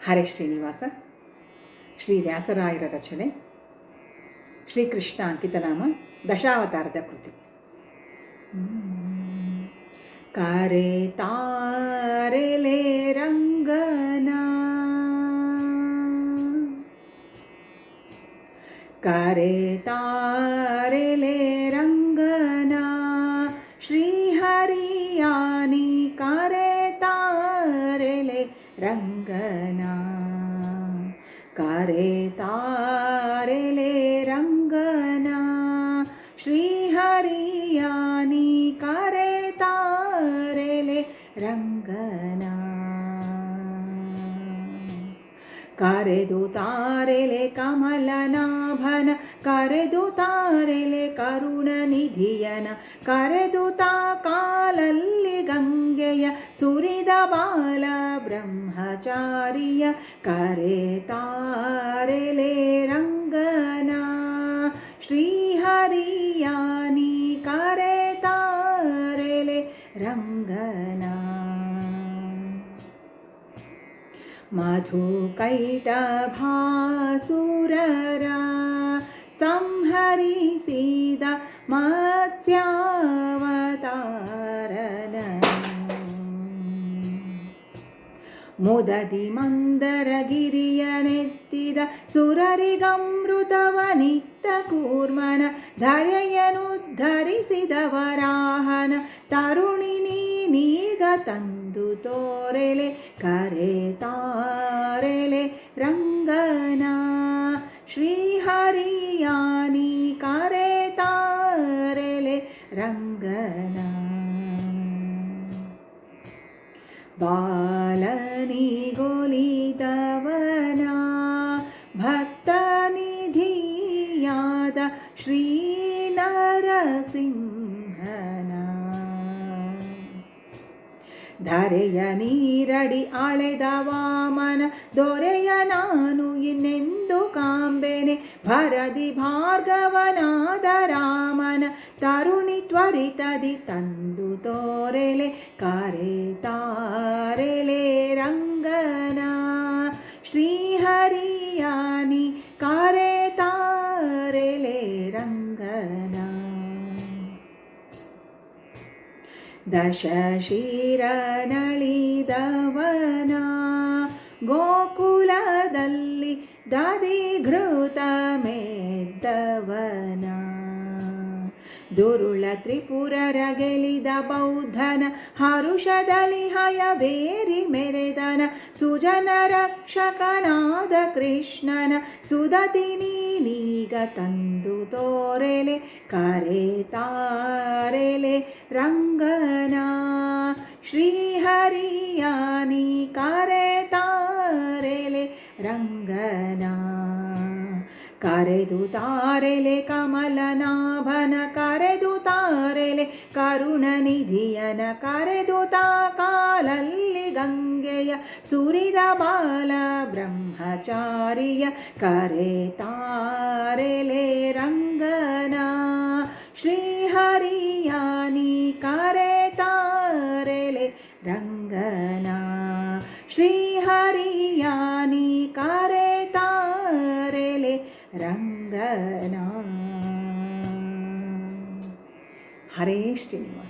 ಹರೇ ಶ್ರೀನಿವಾಸ. ಶ್ರೀ ವ್ಯಾಸರಾಯರ ರಚನೆ. ಶ್ರೀಕೃಷ್ಣ ಅಂಕಿತನಾಮ. ದಶಾವತಾರದ ಕೃತಿ. ಕರೆ ತಾರೆಲೆ ರಂಗನ, ಕರೆ ತಾರೆಲೆ ರಂಗನ, ಶ್ರೀಹರಿಯಾನಿ ಕರೆ ತಾರೆಲೆ ರಂಗನ, ಕರೆ ತಾರೆಲೆ ರಂಗನ, ಶ್ರೀಹರಿಯಾನಿ ಕರೆ ತಾರೆಲೆ ರಂಗನ, ಕರೆದು ತಾರೆಲೆ ಕಮಲನಾಭನ, ಕರೆದು ತಾರೆಲೆ ಕರುಣನಿಧಿಯನ, ಕರೆದು ತಾ ಕಾಲಲ್ಲಿ ಗಂಗೆಯ ಸುರಿದ ಬಾಲ ಬ್ರಹ್ಮಚಾರಿಯ, ಕರೆ ತಾರೆಲೆ ರಂಗನ, ಶ್ರೀಹರಿಯಾನಿ ಕರೆ ತಾರೆಲೆ ರಂಗನ, ಮಧುಕೈಟಭಾಸುರರ ಸಂಹರಿಸಿದ ಮತ್ಸ್ಯಾವತಾರನ, ಮುದದಿ ಮಂದರಗಿರಿಯನೆತ್ತಿದ ಸುರರಿಗಮೃತವನಿತ್ತ ಕೂರ್ಮನ, ಧರೆಯನುದ್ಧರಿಸಿದ ವರಾಹನ, ತರುಣಿನಿ ನೀಗ ತಂದು ತೋರೆಲೆ, ಕರೆ ತಾರೆಲೆ ರಂಗನ, ಶ್ರೀಹರಿಯಾನಿ ಕರೆ ತಾರೆಲೆ ರಂಗನ, ಬಾಲನಿಗೊಲಿದವನ, ಭಕ್ತನಿಧಿಯಾದ ಶ್ರೀ ನರಸಿಂಹನ, ಧರೆಯ ನೀರಡಿ ಅಳೆದ ವಾಮನ, ದೊರೆಯ ನಾನು ಇನ್ನೆಂದು ಕಾಂಬೆನೆ, ಭರದಿ ಭಾರ್ಗವನಾದ ರಾಮನ, ತರುಣಿ ತ್ವರಿತದಿ ತಂದು ತೋರೆಲೆ, ಕರೆ ತಾರೆಲೆ ರಂಗನ, ಶ್ರೀಹರಿಯಾನಿ ಕರೆ ತಾರೆಲೆ ರಂಗನ, ದಶಶಿರನಳಿದವನ, ಗೋಕುಲದಲ್ಲಿ ದಧಿಘೃತ ಮೆದ್ದವನ, ದುರುಳ ತ್ರಿಪುರರ ಗೆಲಿದ ಬೌದ್ಧನ, ಹರುಷದಲ್ಲಿ ಹಯವೇರಿ ಮೆರೆದನ, ಸುಜನ ರಕ್ಷಕನಾದ ಕೃಷ್ಣನ, ಸುದತಿ ನೀನೀಗ ತಂದು ತೋರೆಲೆ, ಕರೆ ತಾರೆಲೆ ರಂಗನ, ಶ್ರೀಹರಿಯಾನಿ ಕರೆ ತಾರೆಲೆ ರಂಗನ, ಕರೆದು ತಾರೆಲೆ ಕಮಲನಾಭನ, ಕರೆದು ತಾರೆಲೆ ಕರುಣನಿಧಿಯನ, ಕರೆದು ತಾ ಕಾಲಲ್ಲಿ ಗಂಗೆಯ ಸುರಿದ ಬಾಲ ಬ್ರಹ್ಮಚಾರಿಯ, ಕರೆ ತಾರೆಲೆ ರಂಗನ, ಶ್ರೀಹರಿಯಾನಿ ಕರೆ ತಾರೆಲೆ ರಂಗನ, ಶ್ರೀಹರಿಯಾನಿ ಕರೆ ತಾರೆಲೆ ರಂಗನ. ಹರೇ ಶ್ರೀನಿವಾಸ.